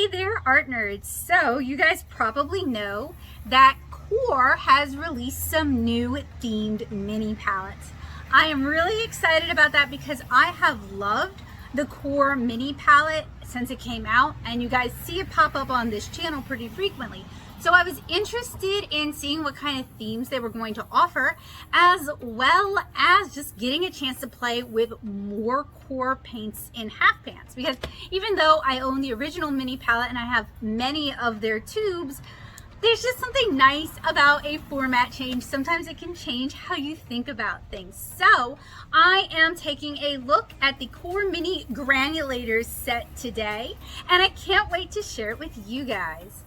Hey there, art nerds. So you guys probably know that Qor has released some new themed mini palettes. I am really excited about that because I have loved the Qor mini palette since it came out, and you guys see it pop up on this channel pretty frequently. So I was interested in seeing what kind of themes they were going to offer, as well as just getting a chance to play with more Qor paints in half pans. Because even though I own the original mini palette and I have many of their tubes, there's just something nice about a format change. Sometimes it can change how you think about things. So I am taking a look at the Qor Mini Granulators set today, and I can't wait to share it with you guys.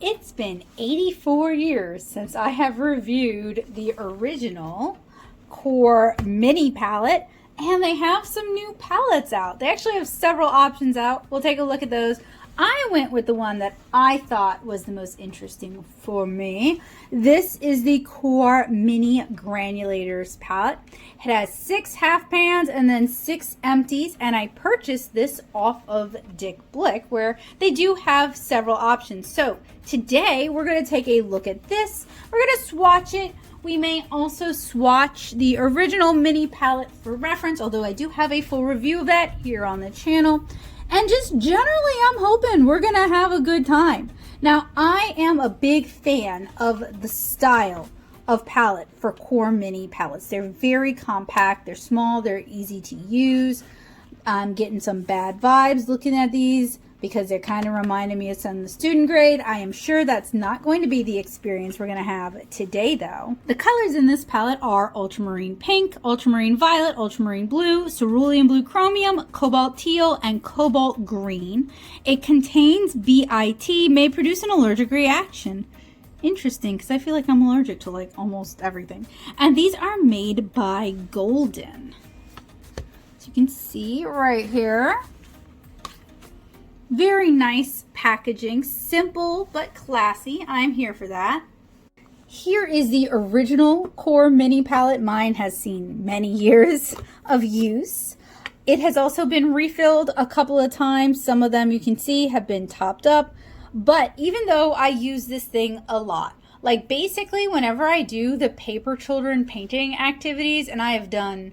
It's been 84 years since I have reviewed the original Qor mini palette, and they have some new palettes out. They actually have several options out. We'll take a look at those. I went with the one that I thought was the most interesting for me. This is the Qor Mini Granulators palette. It has 6 half pans and then 6 empties, and I purchased this off of Dick Blick, where they do have several options. So today we're going to take a look at this. We're going to swatch it. We may also swatch the original mini palette for reference, although I do have a full review of that here on the channel. And just generally, I'm hoping we're going to have a good time. Now, I am a big fan of the style of palette for Qor mini palettes. They're very compact, they're small, they're easy to use. I'm getting some bad vibes looking at these because they're kind of reminding me of some of the student grade. I am sure that's not going to be the experience we're going to have today, though. The colors in this palette are ultramarine pink, ultramarine violet, ultramarine blue, cerulean blue chromium, cobalt teal, and cobalt green. It contains BIT, may produce an allergic reaction. Interesting, because I feel like I'm allergic to like almost everything. And these are made by Golden. So you can see right here. Very nice packaging, simple but classy. I'm here for that. Here is the original Qor mini palette. Mine has seen many years of use. It has also been refilled a couple of times. Some of them you can see have been topped up. But even though I use this thing a lot, like basically whenever I do the paper children painting activities, and I have done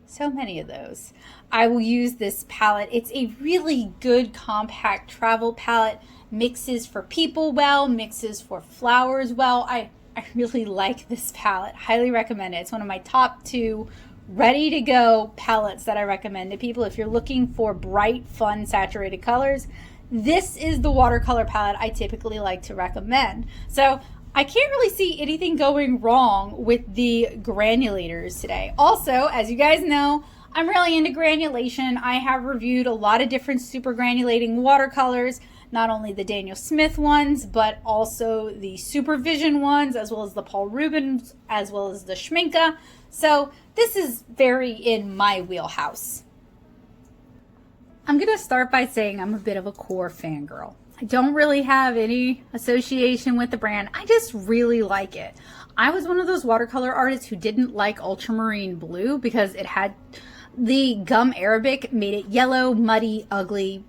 so many of those, I will use this palette. It's a really good compact travel palette. Mixes for people well, mixes for flowers well. I really like this palette. Highly recommend it. It's one of my top 2 ready to go palettes that I recommend to people. If you're looking for bright, fun, saturated colors, this is the watercolor palette I typically like to recommend. So I can't really see anything going wrong with the granulators today. Also, as you guys know, I'm really into granulation. I have reviewed a lot of different super granulating watercolors, not only the Daniel Smith ones, but also the Supervision ones, as well as the Paul Rubens, as well as the Schmincke. So this is very in my wheelhouse. I'm gonna start by saying I'm a bit of a Qor fangirl. I don't really have any association with the brand. I just really like it. I was one of those watercolor artists who didn't like ultramarine blue because it had the gum arabic, made it yellow, muddy, ugly,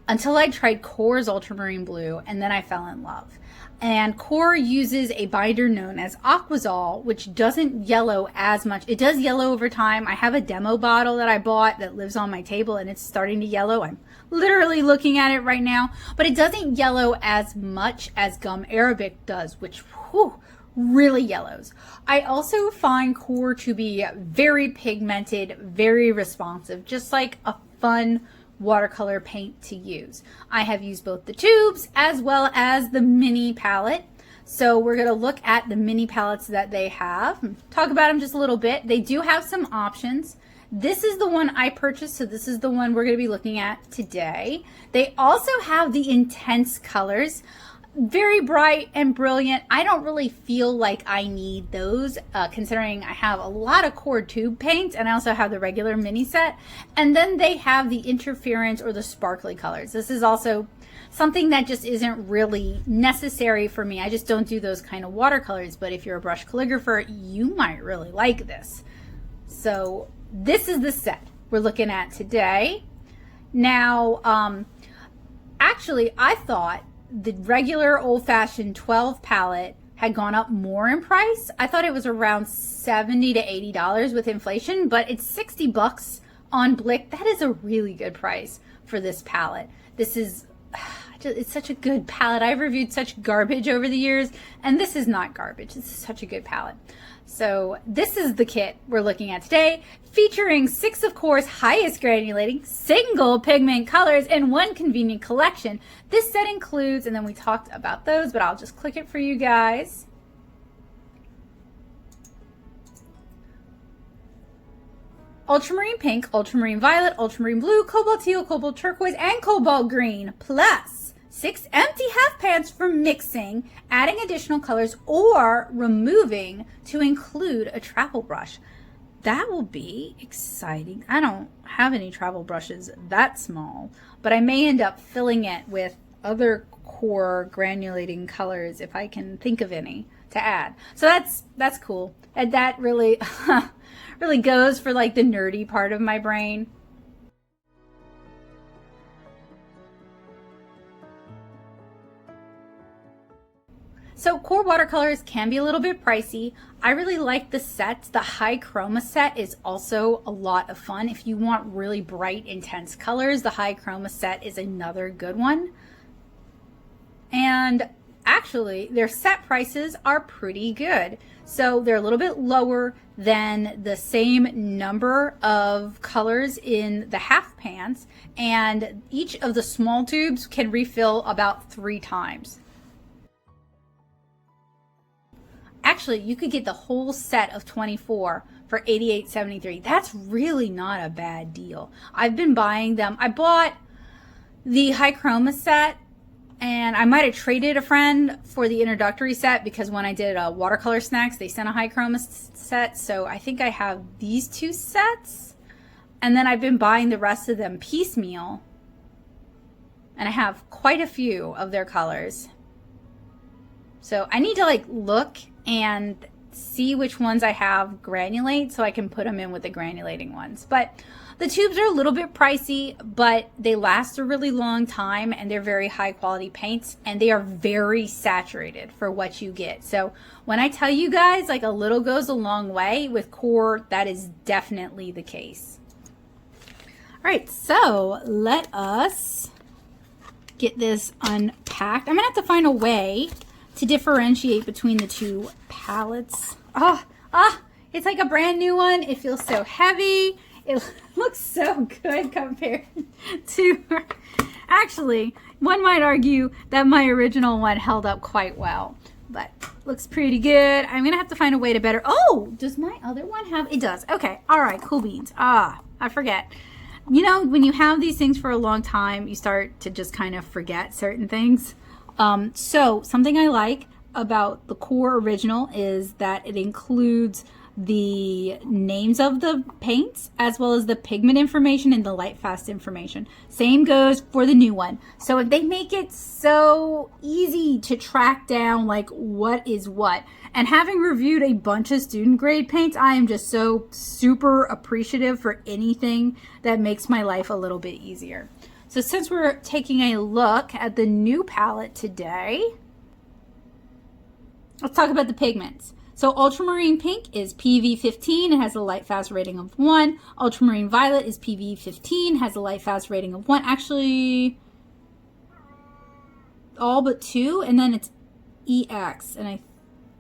until I tried Qor's ultramarine blue, and then I fell in love. And Qor uses a binder known as Aquazol, which doesn't yellow as much. It does yellow over time. I have a demo bottle that I bought that lives on my table, and it's starting to yellow. I'm literally looking at it right now, but it doesn't yellow as much as gum arabic does, which really yellows. I also find Qor to be very pigmented, very responsive, just like a fun watercolor paint to use. I have used both the tubes as well as the mini palette. So we're going to look at the mini palettes that they have, talk about them just a little bit. They do have some options. This is the one I purchased, so this is the one we're going to be looking at today. They also have the intense colors. Very bright and brilliant. I don't really feel like I need those, considering I have a lot of Qor tube paints, and I also have the regular mini set. And then they have the interference or the sparkly colors. This is also something that just isn't really necessary for me. I just don't do those kind of watercolors, but if you're a brush calligrapher, you might really like this. So this is the set we're looking at today. Now, actually, I thought the regular old-fashioned 12 palette had gone up more in price. I thought it was around $70 to $80 with inflation, but it's 60 bucks on Blick. That is a really good price for this palette. This is, it's such a good palette. I've reviewed such garbage over the years, and this is not garbage. This is such a good palette. So this is the kit we're looking at today, featuring 6 of Qor's highest granulating single pigment colors in one convenient collection. This set includes, and then we talked about those, but I'll just click it for you guys. Ultramarine pink, ultramarine violet, ultramarine blue, cobalt teal, cobalt turquoise, and cobalt green, plus 6 empty half pans for mixing, adding additional colors, or removing to include a travel brush. That will be exciting. I don't have any travel brushes that small, but I may end up filling it with other Qor granulating colors if I can think of any to add. So that's cool. And that really really goes for like the nerdy part of my brain. So Qor watercolors can be a little bit pricey. I really like the sets. The high chroma set is also a lot of fun. If you want really bright, intense colors, the high chroma set is another good one. And actually, their set prices are pretty good. So they're a little bit lower than the same number of colors in the half pans, and each of the small tubes can refill about 3 times. Actually, you could get the whole set of 24 for $88.73. That's really not a bad deal. I've been buying them. I bought the high chroma set, and I might have traded a friend for the introductory set because when I did watercolor snacks, they sent a high chroma set. So I think I have these 2 sets, and then I've been buying the rest of them piecemeal, and I have quite a few of their colors. So I need to like look and see which ones I have granulate so I can put them in with the granulating ones. But the tubes are a little bit pricey, but they last a really long time, and they're very high quality paints, and they are very saturated for what you get. So when I tell you guys like a little goes a long way with Qor, that is definitely the case. All right, so let us get this unpacked. I'm gonna have to find a way to differentiate between the 2 palettes. It's like a brand new one. It feels so heavy. It looks so good compared to, actually, one might argue that my original one held up quite well, but looks pretty good. I'm gonna have to find a way to better, oh, does my other one have, it does. Okay, all right, cool beans. I forget. You know, when you have these things for a long time, you start to just kind of forget certain things. So something I like about the Qor original is that it includes the names of the paints as well as the pigment information and the light fast information. Same goes for the new one. So if they make it so easy to track down like what is what, and having reviewed a bunch of student grade paints, I am just so super appreciative for anything that makes my life a little bit easier. So since we're taking a look at the new palette today, let's talk about the pigments. So ultramarine pink is PV15. It has a light fast rating of 1. Ultramarine violet is PV15, has a light fast rating of 1. Actually, all but 2, and then it's EX, and I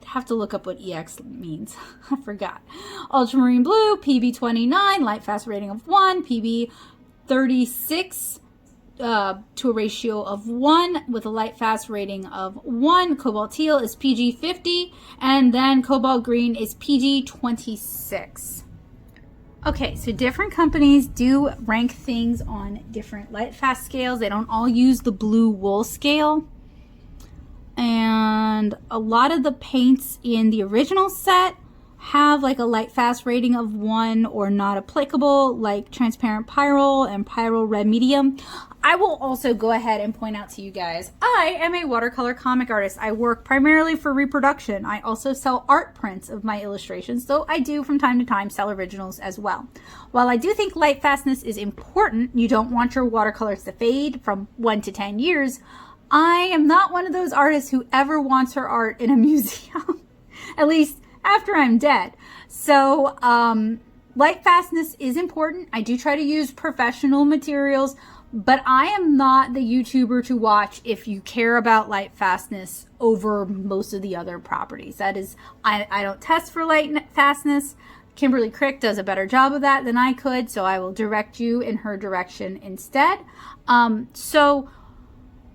have to look up what EX means. I forgot. Ultramarine blue, PB29, light fast rating of 1. PB36 to a ratio of 1 with a light fast rating of 1. Cobalt teal is PG50, and then cobalt green is PG26. Okay, so different companies do rank things on different light fast scales. They don't all use the blue wool scale. And a lot of the paints in the original set have like a light fast rating of 1 or not applicable, like transparent pyrrole and pyrrole red medium. I will also go ahead and point out to you guys, I am a watercolor comic artist. I work primarily for reproduction. I also sell art prints of my illustrations, though I do from time to time sell originals as well. While I do think light fastness is important, you don't want your watercolors to fade from 1 to 10 years. I am not one of those artists who ever wants her art in a museum, at least after I'm dead. So light fastness is important. I do try to use professional materials, but I am not the YouTuber to watch if you care about light fastness over most of the other properties. That is, I don't test for light fastness. Kimberly Crick does a better job of that than I could, so I will direct you in her direction instead. So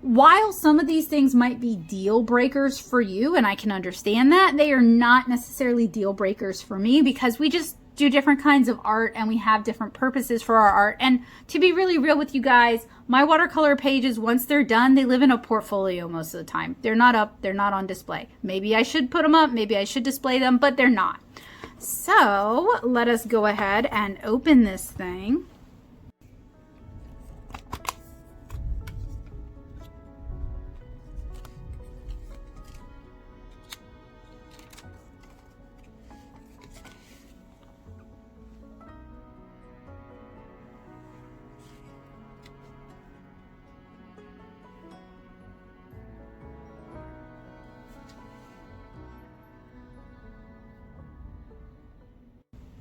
while some of these things might be deal breakers for you, and I can understand that, they are not necessarily deal breakers for me, because we just do different kinds of art and we have different purposes for our art. And to be really real with you guys, my watercolor pages, once they're done, they live in a portfolio most of the time. They're not up, they're not on display. Maybe I should put them up, maybe I should display them, but they're not. So let us go ahead and open this thing.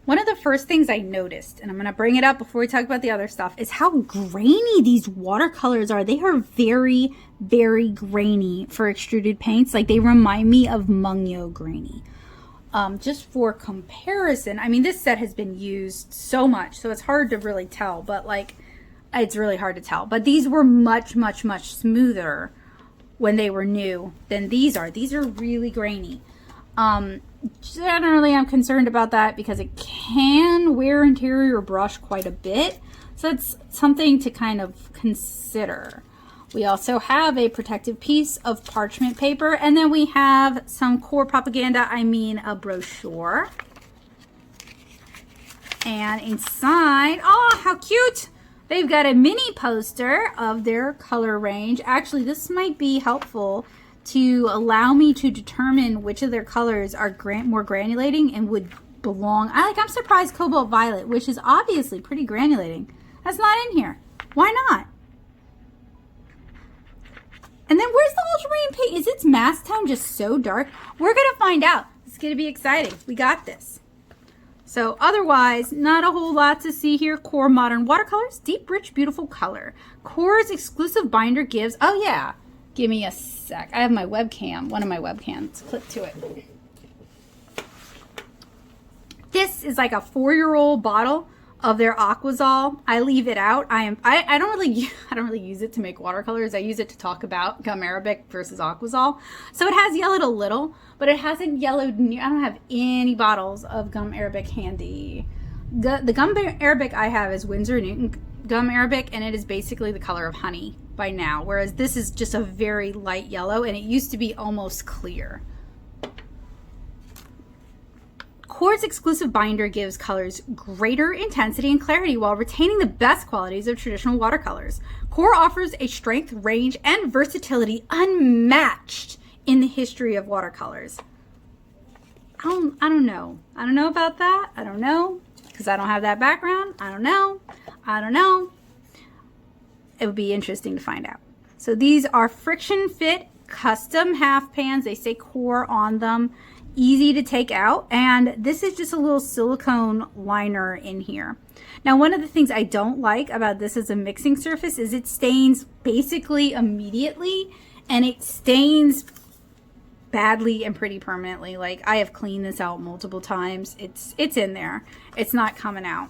One of the first things I noticed, and I'm going to bring it up before we talk about the other stuff, is how grainy these watercolors are. They are very, very grainy for extruded paints. Like, they remind me of Mungyo grainy. Just for comparison, I mean, this set has been used so much, so it's hard to really tell, but like, it's really hard to tell. But these were much, much, much smoother when they were new than these are. These are really grainy. Generally, I'm concerned about that because it can wear and tear your brush quite a bit. So it's something to kind of consider. We also have a protective piece of parchment paper, and then we have some Qor propaganda, a brochure. And inside, oh, how cute! They've got a mini poster of their color range. Actually, this might be helpful to allow me to determine which of their colors are more granulating and would belong. I'm surprised Cobalt Violet, which is obviously pretty granulating, that's not in here. Why not? And then where's the ultramarine paint? Is its mask tone just so dark? We're gonna find out. It's gonna be exciting. We got this. So otherwise, not a whole lot to see here. Qor Modern Watercolors, deep, rich, beautiful color. Qor's exclusive binder gives, oh yeah, give me a sec. I have my webcam, one of my webcams clipped to it. This is like a 4-year-old bottle of their Aquazol. I leave it out. I don't really use it to make watercolors. I use it to talk about gum arabic versus Aquazol. So it has yellowed a little, but it hasn't yellowed near. I don't have any bottles of gum arabic handy. The gum arabic I have is Winsor & Newton gum arabic, and it is basically the color of honey by now, whereas this is just a very light yellow, and it used to be almost clear. Qor's exclusive binder gives colors greater intensity and clarity while retaining the best qualities of traditional watercolors. Qor offers a strength, range, and versatility unmatched in the history of watercolors. I don't know. I don't know about that. I don't know, because I don't have that background. I don't know. It would be interesting to find out. So these are friction fit custom half pans. They say Qor on them. Easy to take out, and this is just a little silicone liner in here. Now, one of the things I don't like about this as a mixing surface is it stains basically immediately, and it stains badly and pretty permanently. Like, I have cleaned this out multiple times. It's in there. It's not coming out.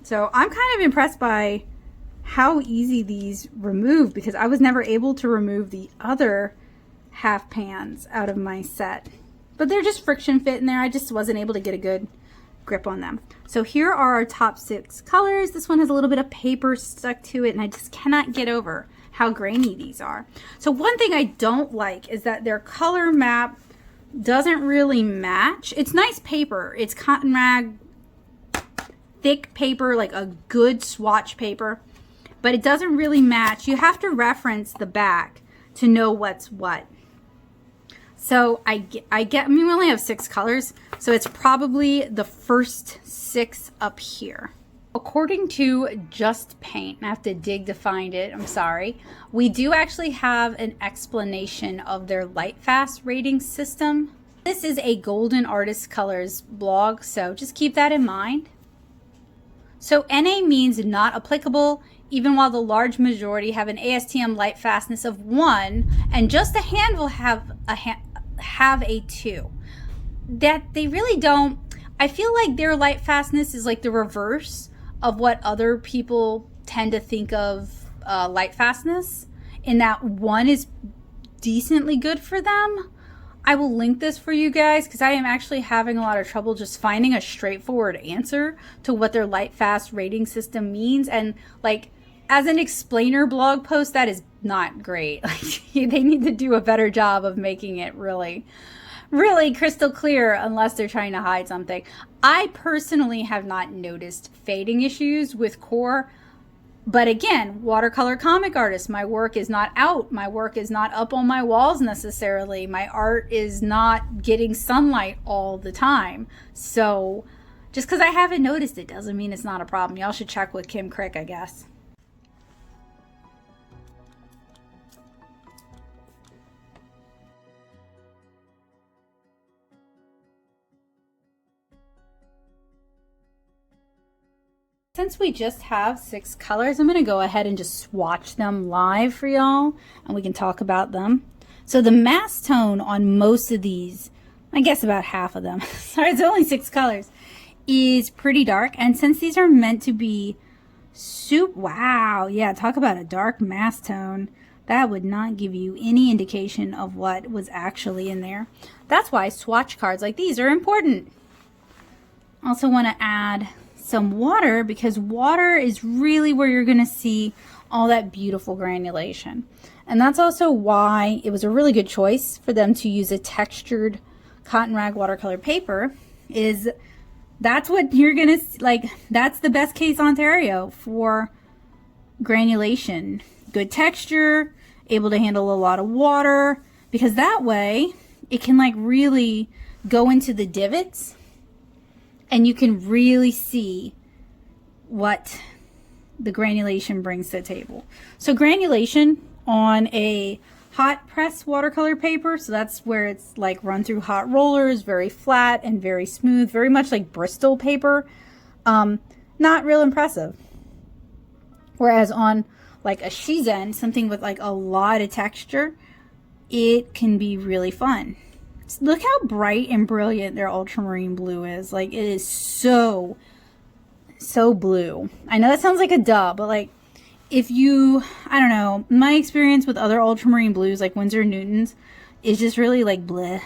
So I'm kind of impressed by how easy these remove, because I was never able to remove the other half pans out of my set, but they're just friction fit in there. I just wasn't able to get a good grip on them. So here are our top 6 colors. This one has a little bit of paper stuck to it, and I just cannot get over how grainy these are. So one thing I don't like is that their color map doesn't really match. It's nice paper. It's cotton rag, thick paper, like a good swatch paper, but it doesn't really match. You have to reference the back to know what's what. So I mean, we only have 6 colors, so it's probably the first 6 up here. According to Just Paint, I have to dig to find it, I'm sorry, we do actually have an explanation of their lightfast rating system. This is a Golden Artist Colors blog, so just keep that in mind. So NA means not applicable, even while the large majority have an ASTM lightfastness of 1, and just a handful have a 2. That they really don't. I feel like their lightfastness is like the reverse of what other people tend to think of lightfastness, in that 1 is decently good for them. I will link this for you guys because I am actually having a lot of trouble just finding a straightforward answer to what their lightfast rating system means. And like, as an explainer blog post, that is not great. Like, they need to do a better job of making it really crystal clear, unless they're trying to hide something. I personally have not noticed fading issues with Qor, but again, watercolor comic artist, my work is not out. My work is not up on my walls necessarily. My art is not getting sunlight all the time. So just because I haven't noticed it doesn't mean it's not a problem. Y'all should check with Kim Crick, I guess. Since we just have 6 colors, I'm going to go ahead and just swatch them live for y'all, and we can talk about them. So the mass tone on most of these, I guess about half of them, sorry, it's only 6 colors, is pretty dark. And since these are meant to be wow, yeah, talk about a dark mass tone. That would not give you any indication of what was actually in there. That's why swatch cards like these are important. Also want to add some water, because water is really where you're going to see all that beautiful granulation. And that's also why it was a really good choice for them to use a textured cotton rag watercolor paper. Is that's what you're going to like, that's the best case Ontario for granulation. Good texture, able to handle a lot of water, because that way it can like really go into the divots and you can really see what the granulation brings to the table. So granulation on a hot press watercolor paper, so that's where it's like run through hot rollers, very flat and very smooth, very much like Bristol paper, not real impressive. Whereas on like a Shizen, something with like a lot of texture, it can be really fun. Look how bright and brilliant their ultramarine blue is. Like, it is so blue. I know that sounds like a duh, but like, if you, I don't know, my experience with other ultramarine blues like Winsor & Newton's is just really like bleh.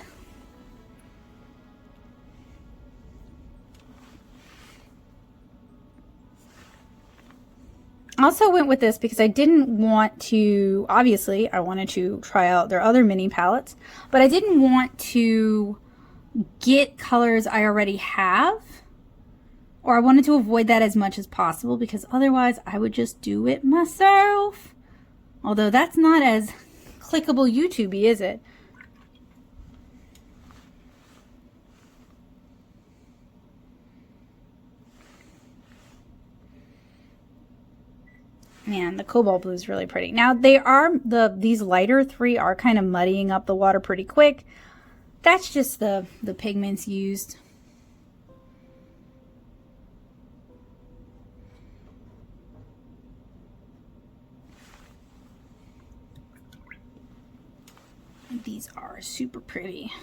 I also went with this because I didn't want to, obviously I wanted to try out their other mini palettes, but I didn't want to get colors I already have, or I wanted to avoid that as much as possible, because otherwise I would just do it myself. Although that's not as clickable YouTubey, is it? Man, the cobalt blue is really pretty. Now they are, these lighter 3 are kind of muddying up the water pretty quick. That's just the pigments used. These are super pretty.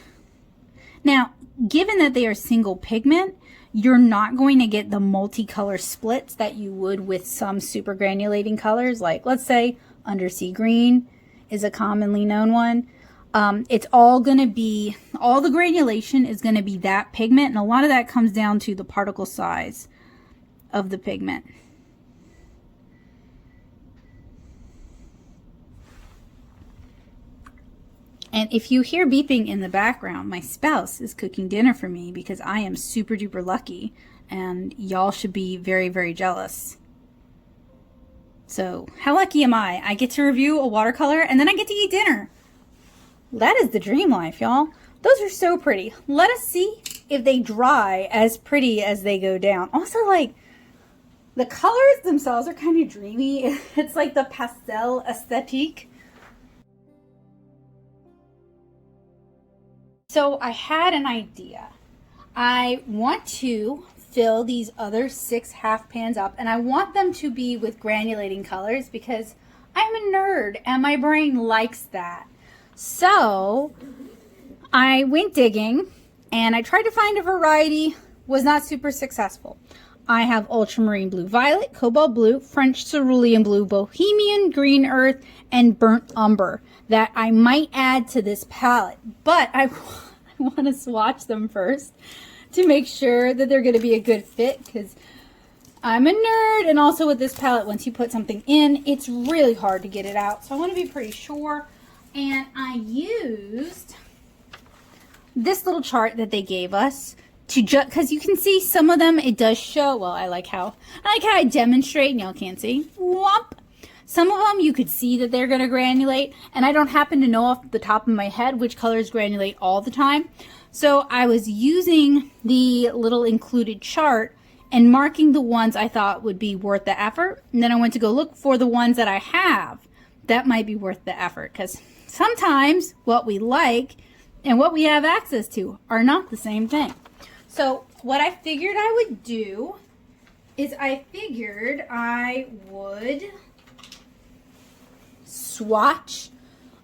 Now, given that they are single pigment, you're not going to get the multicolor splits that you would with some super granulating colors. Like, let's say undersea green is a commonly known one. It's all going to be, all the granulation is going to be that pigment, and a lot of that comes down to the particle size of the pigment. And if you hear beeping in the background, my spouse is cooking dinner for me because I am super duper lucky, and y'all should be very, very jealous. So how lucky am I? I get to review a watercolor and then I get to eat dinner. That is the dream life, y'all. Those are so pretty. Let us see if they dry as pretty as they go down. Also, like, the colors themselves are kind of dreamy. It's like the pastel aesthetique. So I had an idea. I want to fill these other 6 half pans up, and I want them to be with granulating colors because I'm a nerd and my brain likes that. So I went digging and I tried to find a variety, was not super successful. I have ultramarine blue violet, cobalt blue, French cerulean blue, bohemian green earth, and burnt umber that I might add to this palette, but I want to swatch them first to make sure that they're going to be a good fit, because I'm a nerd, and also with this palette, once you put something in, it's really hard to get it out. So I want to be pretty sure, and I used this little chart that they gave us to just, because you can see some of them, it does show, well, I like how I demonstrate, and y'all can't see. Whomp. Some of them you could see that they're going to granulate, and I don't happen to know off the top of my head which colors granulate all the time. So I was using the little included chart and marking the ones I thought would be worth the effort. And then I went to go look for the ones that I have that might be worth the effort, because sometimes what we like and what we have access to are not the same thing. So what I figured I would do is I figured I would swatch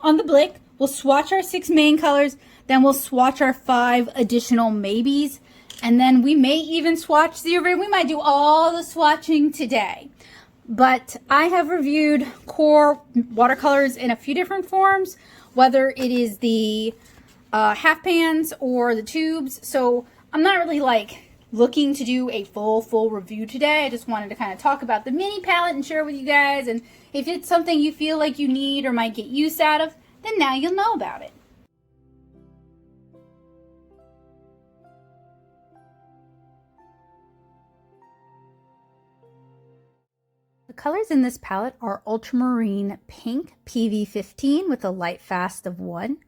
on the Blick. We'll swatch our 6 main colors, then we'll swatch our 5 additional maybes, and then we may even swatch the original. We might do all the swatching today. But I have reviewed Qor watercolors in a few different forms, whether it is the half pans or the tubes. So I'm not really like looking to do a full review today. I just wanted to kind of talk about the mini palette and share with you guys. And if it's something you feel like you need or might get use out of, then now you'll know about it. The colors in this palette are Ultramarine Pink PV15 with a light fast of 1,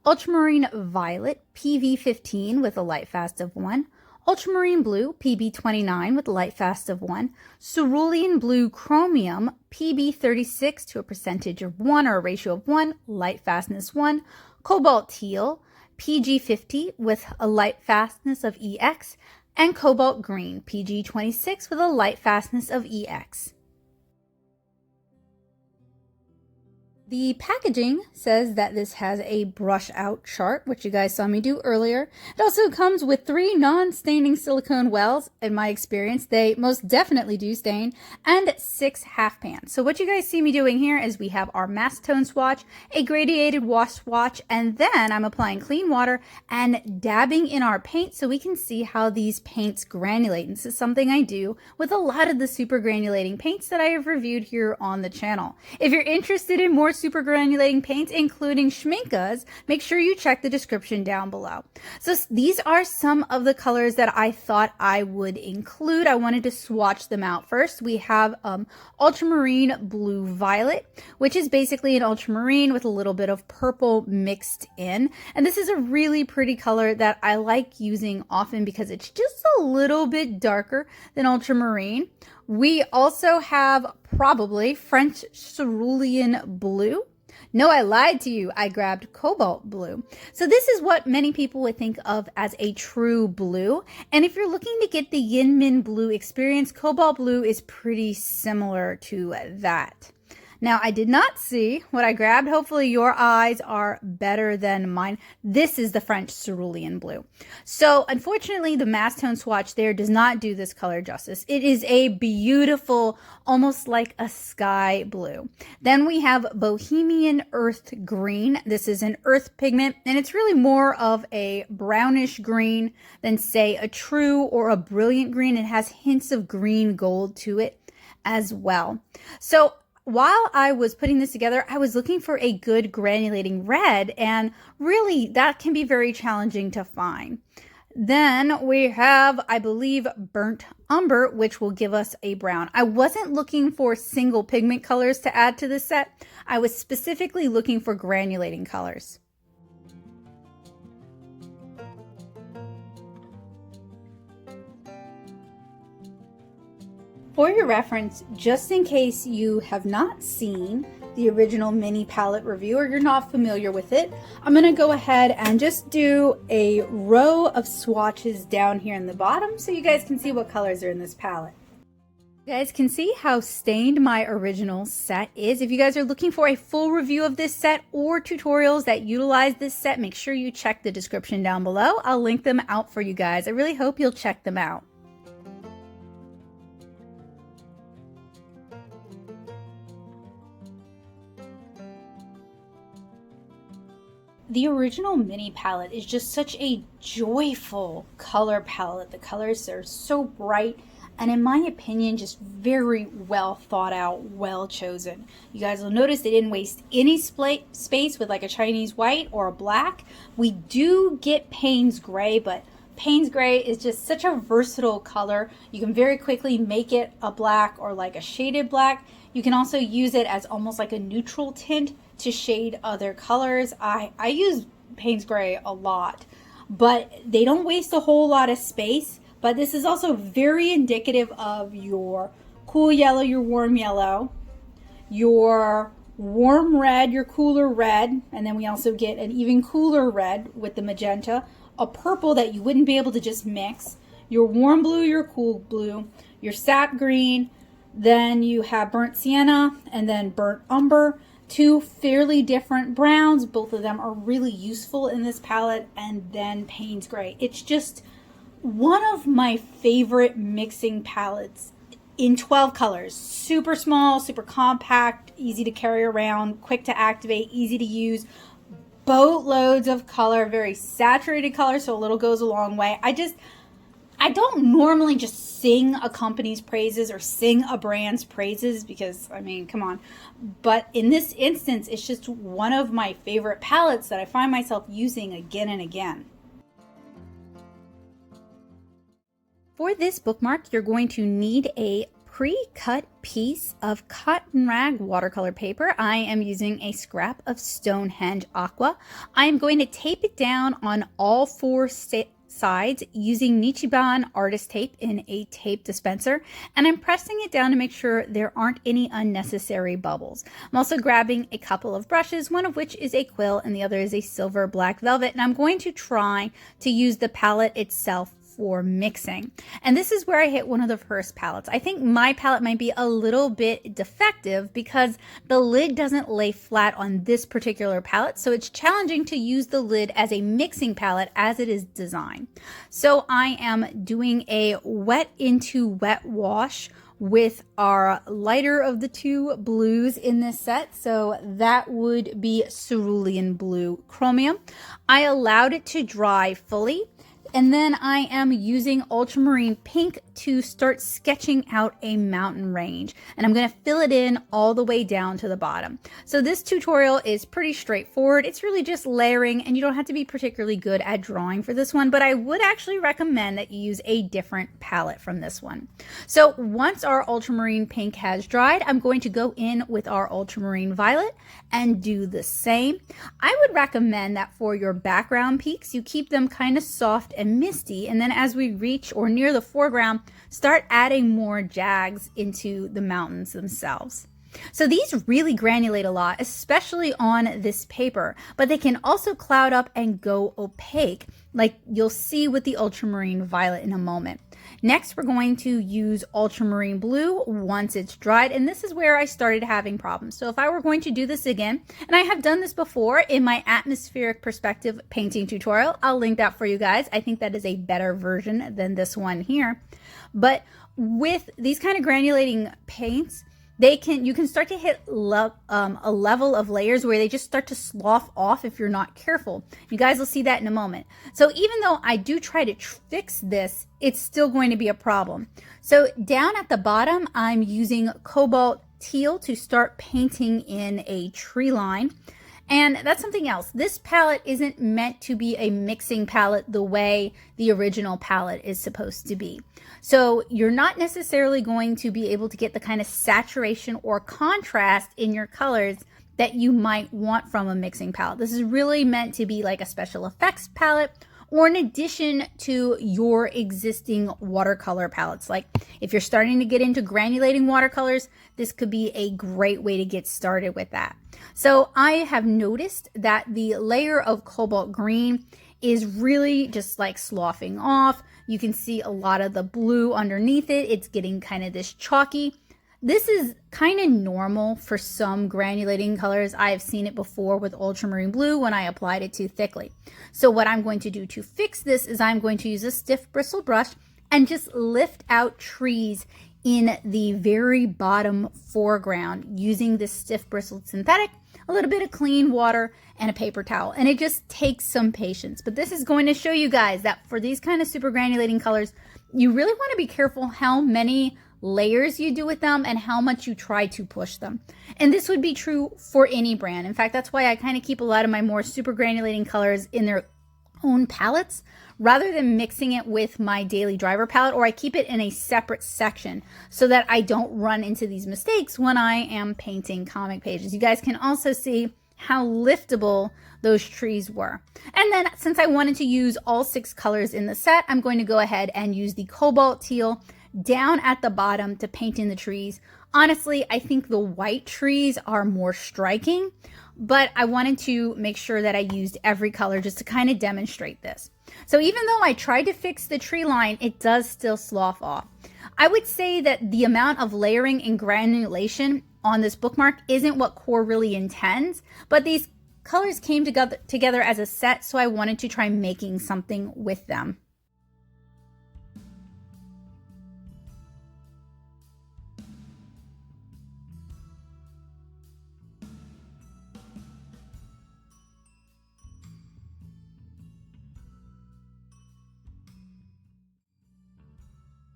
Ultramarine Violet PV15 with a light fast of 1, Ultramarine Blue PB29 with a light fast of 1, Cerulean Blue Chromium PB36 to a percentage of 1 or a ratio of 1, light fastness 1, Cobalt Teal PG50 with a light fastness of EX, and Cobalt Green PG26 with a light fastness of EX. The packaging says that this has a brush out chart, which you guys saw me do earlier. It also comes with 3 non-staining silicone wells. In my experience, they most definitely do stain, and 6 half pans. So what you guys see me doing here is we have our mask tone swatch, a gradiated wash swatch, and then I'm applying clean water and dabbing in our paint so we can see how these paints granulate. And this is something I do with a lot of the super granulating paints that I have reviewed here on the channel. If you're interested in more super granulating paints, including Schminkas, make sure you check the description down below. So these are some of the colors that I thought I would include. I wanted to swatch them out first. We have Ultramarine Blue Violet, which is basically an ultramarine with a little bit of purple mixed in. And this is a really pretty color that I like using often because it's just a little bit darker than ultramarine. We also have probably French Cerulean Blue. No, I lied to you. I grabbed Cobalt Blue. So this is what many people would think of as a true blue. And if you're looking to get the Yin Min Blue experience, Cobalt Blue is pretty similar to that. Now, I did not see what I grabbed. Hopefully your eyes are better than mine. This is the French Cerulean Blue. So unfortunately, the mask tone swatch there does not do this color justice. It is a beautiful, almost like a sky blue. Then we have Bohemian Earth Green. This is an earth pigment, and it's really more of a brownish green than, say, a true or a brilliant green. It has hints of green gold to it as well. So while I was putting this together, I was looking for a good granulating red, and really that can be very challenging to find. Then we have, I believe, burnt umber, which will give us a brown. I wasn't looking for single pigment colors to add to this set. I was specifically looking for granulating colors. For your reference, just in case you have not seen the original mini palette review or you're not familiar with it, I'm going to go ahead and just do a row of swatches down here in the bottom so you guys can see what colors are in this palette. You guys can see how stained my original set is. If you guys are looking for a full review of this set or tutorials that utilize this set, make sure you check the description down below. I'll link them out for you guys. I really hope you'll check them out. The original mini palette is just such a joyful color palette. The colors are so bright and, in my opinion, just very well thought out, well chosen. You guys will notice they didn't waste any space with like a Chinese white or a black. We do get Payne's gray, but Payne's gray is just such a versatile color. You can very quickly make it a black or like a shaded black. You can also use it as almost like a neutral tint to shade other colors. I use Payne's gray a lot, but they don't waste a whole lot of space. But this is also very indicative of your cool yellow, your warm yellow, your warm red, your cooler red, and then we also get an even cooler red with the magenta, a purple that you wouldn't be able to just mix, your warm blue, your cool blue, your sap green, then you have burnt sienna, and then burnt umber. Two fairly different browns. Both of them are really useful in this palette, and then Payne's gray. It's just one of my favorite mixing palettes in 12 colors. Super small, super compact, easy to carry around, quick to activate, easy to use. Boatloads of color, very saturated color, so a little goes a long way. I don't normally just sing a company's praises or sing a brand's praises because, I mean, come on. But in this instance, it's just one of my favorite palettes that I find myself using again and again. For this bookmark, you're going to need a pre-cut piece of cotton rag watercolor paper. I am using a scrap of Stonehenge Aqua. I am going to tape it down on all four sides using Nichiban artist tape in a tape dispenser, and I'm pressing it down to make sure there aren't any unnecessary bubbles. I'm also grabbing a couple of brushes, one of which is a quill and the other is a silver black velvet, and I'm going to try to use the palette itself for mixing. And this is where I hit one of the first palettes. I think my palette might be a little bit defective because the lid doesn't lay flat on this particular palette, so it's challenging to use the lid as a mixing palette as it is designed. So I am doing a wet into wet wash with our lighter of the two blues in this set. So that would be cerulean blue chromium. I allowed it to dry fully. And then I am using ultramarine pink to start sketching out a mountain range. And I'm going to fill it in all the way down to the bottom. So this tutorial is pretty straightforward. It's really just layering, and you don't have to be particularly good at drawing for this one, but I would actually recommend that you use a different palette from this one. So once our ultramarine pink has dried, I'm going to go in with our ultramarine violet and do the same. I would recommend that for your background peaks, you keep them kind of soft and misty, and then as we reach or near the foreground, start adding more jags into the mountains themselves. So these really granulate a lot, especially on this paper, but they can also cloud up and go opaque, like you'll see with the ultramarine violet in a moment. Next, we're going to use ultramarine blue once it's dried, and this is where I started having problems. So if I were going to do this again, and I have done this before in my atmospheric perspective painting tutorial, I'll link that for you guys. I think that is a better version than this one here. But with these kind of granulating paints, you can start to hit a level of layers where they just start to slough off if you're not careful. You guys will see that in a moment. So even though I do try to fix this, it's still going to be a problem. So down at the bottom, I'm using cobalt teal to start painting in a tree line. And that's something else. This palette isn't meant to be a mixing palette the way the original palette is supposed to be. So you're not necessarily going to be able to get the kind of saturation or contrast in your colors that you might want from a mixing palette. This is really meant to be like a special effects palette or an addition to your existing watercolor palettes. Like if you're starting to get into granulating watercolors, this could be a great way to get started with that. So I have noticed that the layer of cobalt green is really just like sloughing off. You can see a lot of the blue underneath it. It's getting kind of this chalky. This is kind of normal for some granulating colors. I have seen it before with ultramarine blue when I applied it too thickly. So what I'm going to do to fix this is I'm going to use a stiff bristle brush and just lift out trees in the very bottom foreground using this stiff bristled synthetic, a little bit of clean water, and a paper towel. And it just takes some patience. But this is going to show you guys that for these kind of super granulating colors, you really want to be careful how many layers you do with them and how much you try to push them. And this would be true for any brand. In fact, that's why I kind of keep a lot of my more super granulating colors in their own palettes rather than mixing it with my daily driver palette, or I keep it in a separate section so that I don't run into these mistakes when I am painting comic pages. You guys can also see how liftable those trees were. And then since I wanted to use all 6 colors in the set, I'm going to go ahead and use the cobalt teal down at the bottom to paint in the trees. Honestly, I think the white trees are more striking, but I wanted to make sure that I used every color just to kind of demonstrate this. So even though I tried to fix the tree line, it does still slough off. I would say that the amount of layering and granulation on this bookmark isn't what Qor really intends, but these colors came together as a set, so I wanted to try making something with them.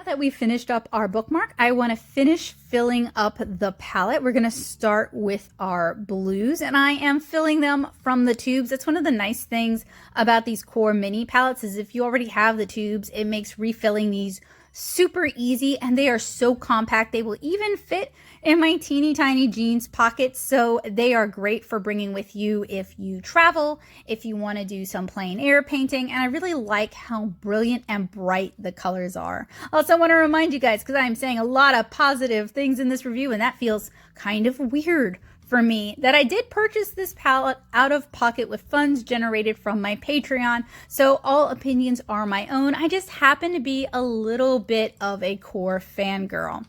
That we finished up our bookmark, I want to finish filling up the palette. We're going to start with our blues, and I am filling them from the tubes. That's one of the nice things about these Qor mini palettes is if you already have the tubes, it makes refilling these super easy, and they are so compact. They will even fit in my teeny tiny jeans pockets, so they are great for bringing with you if you travel, if you want to do some plein air painting. And I really like how brilliant and bright the colors are. Also, I want to remind you guys, because I'm saying a lot of positive things in this review, and that feels kind of weird for me, that I did purchase this palette out of pocket with funds generated from my Patreon. So all opinions are my own. I just happen to be a little bit of a Qor fangirl.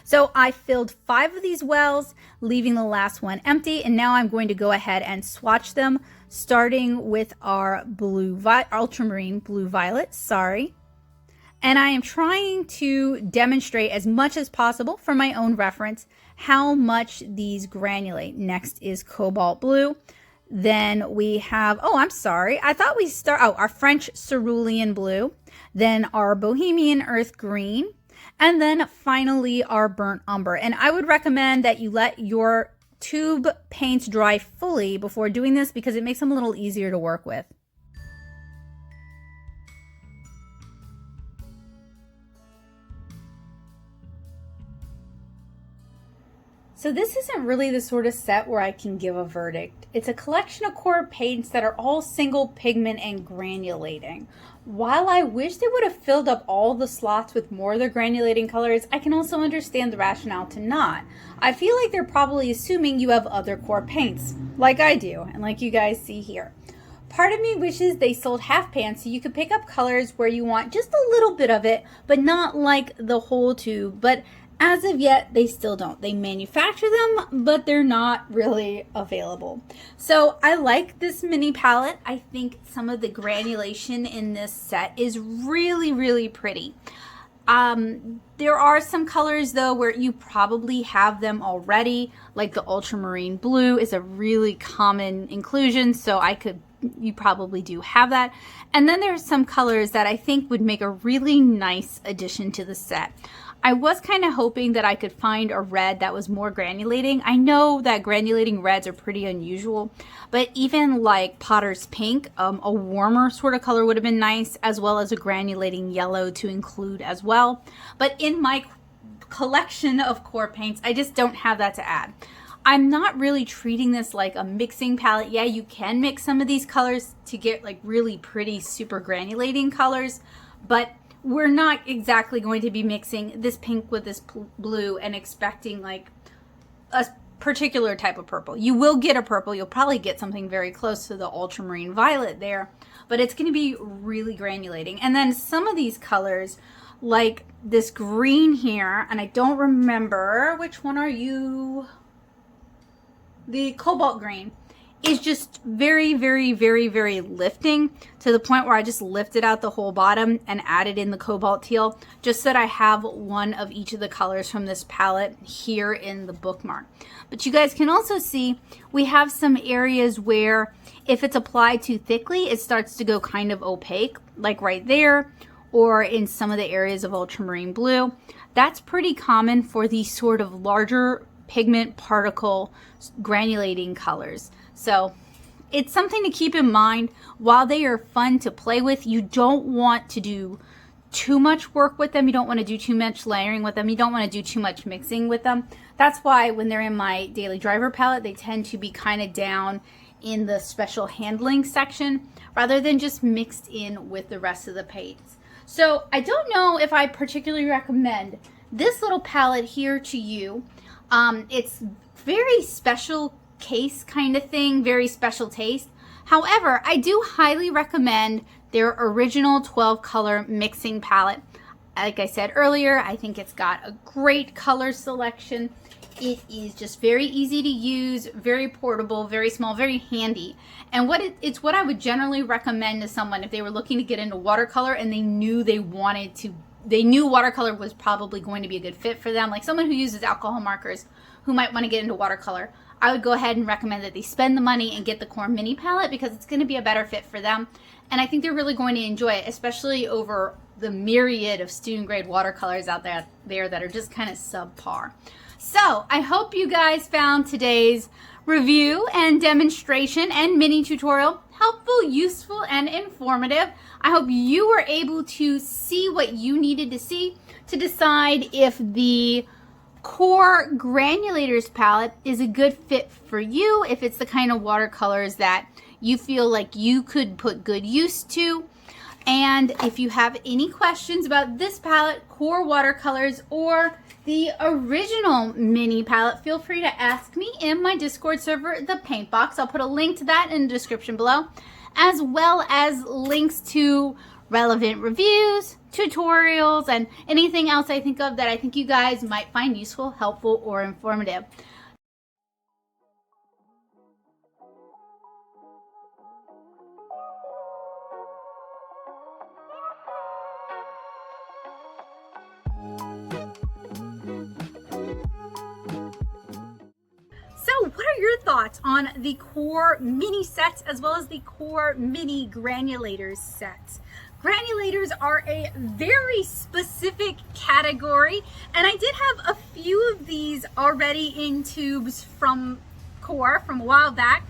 So I filled 5 of these wells, leaving the last one empty. And now I'm going to go ahead and swatch them, starting with our ultramarine blue violet, And I am trying to demonstrate as much as possible for my own reference how much these granulate. Next is cobalt blue. Then we have, I thought we our French cerulean blue. Then our bohemian earth green. And then finally our burnt umber. And I would recommend that you let your tube paints dry fully before doing this because it makes them a little easier to work with. So this isn't really the sort of set where I can give a verdict. It's a collection of Qor paints that are all single pigment and granulating. While I wish they would have filled up all the slots with more of the granulating colors, I can also understand the rationale to not. I feel like they're probably assuming you have other Qor paints, like I do, and like you guys see here. Part of me wishes they sold half pans so you could pick up colors where you want just a little bit of it, but not like the whole tube. But as of yet, they still don't. They manufacture them, but they're not really available. So I like this mini palette. I think some of the granulation in this set is really, really pretty. There are some colors though where you probably have them already, like the ultramarine blue is a really common inclusion, so you probably do have that. And then there's some colors that I think would make a really nice addition to the set. I was kind of hoping that I could find a red that was more granulating. I know that granulating reds are pretty unusual, but even like Potter's Pink, a warmer sort of color would have been nice, as well as a granulating yellow to include as well. But in my collection of Qor paints, I just don't have that to add. I'm not really treating this like a mixing palette. Yeah, you can mix some of these colors to get like really pretty super granulating colors, but we're not exactly going to be mixing this pink with this blue and expecting like a particular type of purple. You will get a purple. You'll probably get something very close to the ultramarine violet there, but it's going to be really granulating. And then some of these colors, like this green here, and I don't remember which one are you, the cobalt green, is just very, very, very, very lifting, to the point where I just lifted out the whole bottom and added in the cobalt teal, just so that I have one of each of the colors from this palette here in the bookmark. But you guys can also see we have some areas where if it's applied too thickly, it starts to go kind of opaque, like right there, or in some of the areas of ultramarine blue. That's pretty common for these sort of larger pigment particle granulating colors. So it's something to keep in mind. While they are fun to play with, you don't want to do too much work with them. You don't want to do too much layering with them. You don't want to do too much mixing with them. That's why when they're in my daily driver palette, they tend to be kind of down in the special handling section rather than just mixed in with the rest of the paints. So I don't know if I particularly recommend this little palette here to you. It's very special case kind of thing, very special taste. However, I do highly recommend their original 12 color mixing palette. Like I said earlier, I think it's got a great color selection. It is just very easy to use, very portable, very small, very handy. And it's what I would generally recommend to someone if they were looking to get into watercolor and they knew they knew watercolor was probably going to be a good fit for them, like someone who uses alcohol markers who might want to get into watercolor. I would go ahead and recommend that they spend the money and get the Qor mini palette, because it's going to be a better fit for them. And I think they're really going to enjoy it, especially over the myriad of student grade watercolors out there that are just kind of subpar. So I hope you guys found today's review and demonstration and mini tutorial helpful, useful, and informative. I hope you were able to see what you needed to see to decide if the Qor Granulators palette is a good fit for you, if it's the kind of watercolors that you feel like you could put good use to. And if you have any questions about this palette, Qor watercolors, or the original mini palette, feel free to ask me in my Discord server, the Paint Box. I'll put a link to that in the description below, as well as links to relevant reviews, tutorials, and anything else I think of that I think you guys might find useful, helpful, or informative. So what are your thoughts on the Qor mini sets as well as the Qor mini granulators sets? Granulators are a very specific category, and I did have a few of these already in tubes from Qor from a while back.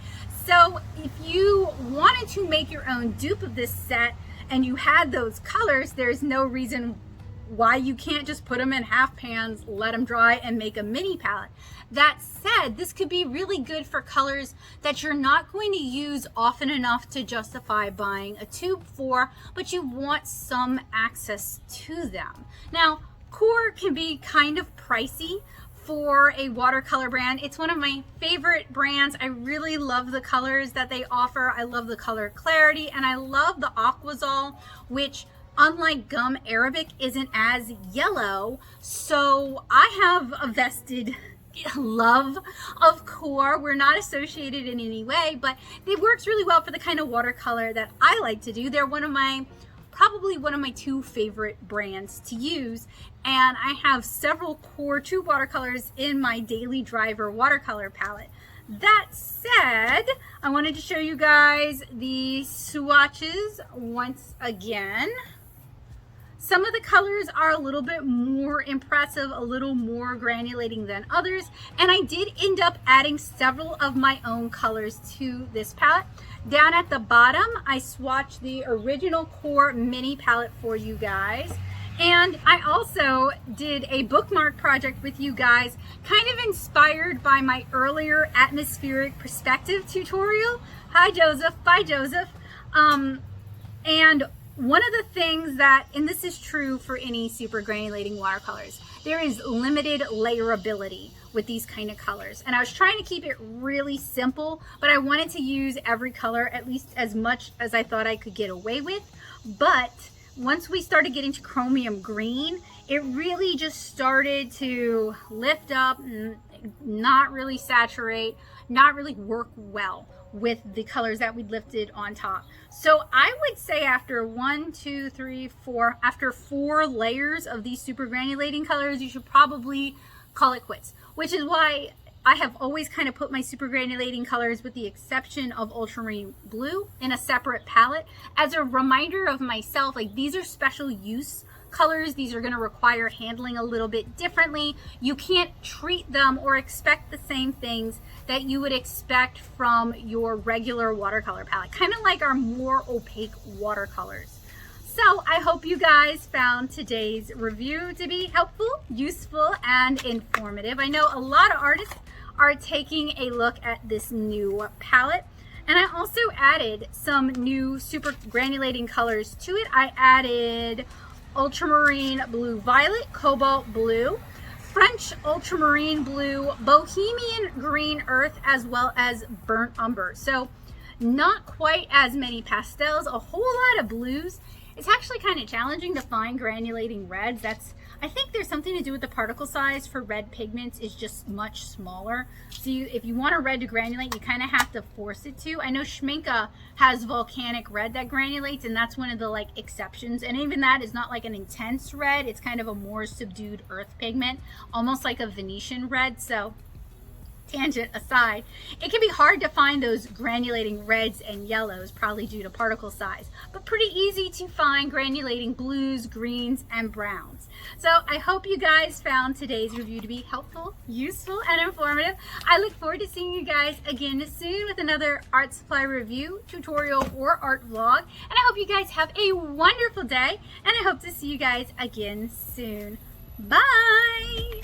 So if you wanted to make your own dupe of this set and you had those colors, there's no reason why you can't just put them in half pans, let them dry, and make a mini palette. That said, this could be really good for colors that you're not going to use often enough to justify buying a tube for, but you want some access to them. Now, Qor can be kind of pricey for a watercolor brand. It's one of my favorite brands. I really love the colors that they offer. I love the color clarity, and I love the Aquazol, which, unlike gum Arabic, isn't as yellow. So I have a vested love of Qor. We're not associated in any way, but it works really well for the kind of watercolor that I like to do. They're probably one of my two favorite brands to use, and I have several Qor tube watercolors in my daily driver watercolor palette. That said, I wanted to show you guys the swatches once again. Some of the colors are a little bit more impressive, a little more granulating than others, and I did end up adding several of my own colors to this palette. Down at the bottom, I swatched the original Qor mini palette for you guys. And I also did a bookmark project with you guys, kind of inspired by my earlier atmospheric perspective tutorial. Hi Joseph, bye Joseph. And one of the things that, and this is true for any super granulating watercolors, there is limited layerability with these kind of colors. And I was trying to keep it really simple, but I wanted to use every color at least as much as I thought I could get away with. But once we started getting to chromium green, it really just started to lift up and not really saturate, not really work well with the colors that we lifted on top. So I would say after after 4 layers of these super granulating colors, you should probably call it quits, which is why I have always kind of put my super granulating colors, with the exception of ultramarine blue, in a separate palette as a reminder of myself, like these are special use colors. These are going to require handling a little bit differently. You can't treat them or expect the same things that you would expect from your regular watercolor palette, kind of like our more opaque watercolors. So I hope you guys found today's review to be helpful, useful, and informative. I know a lot of artists are taking a look at this new palette. And I also added some new super granulating colors to it. I added ultramarine blue violet, cobalt blue, French ultramarine blue, bohemian green earth, as well as burnt umber. So not quite as many pastels, a whole lot of blues. It's actually kind of challenging to find granulating reds. I think there's something to do with the particle size for red pigments is just much smaller. So if you want a red to granulate, you kind of have to force it to. I know Schmincke has volcanic red that granulates, and that's one of the like exceptions. And even that is not like an intense red. It's kind of a more subdued earth pigment, almost like a Venetian red. So tangent aside, it can be hard to find those granulating reds and yellows, probably due to particle size, but pretty easy to find granulating blues, greens, and browns. So I hope you guys found today's review to be helpful, useful, and informative. I look forward to seeing you guys again soon with another art supply review, tutorial, or art vlog. And I hope you guys have a wonderful day, and I hope to see you guys again soon. Bye!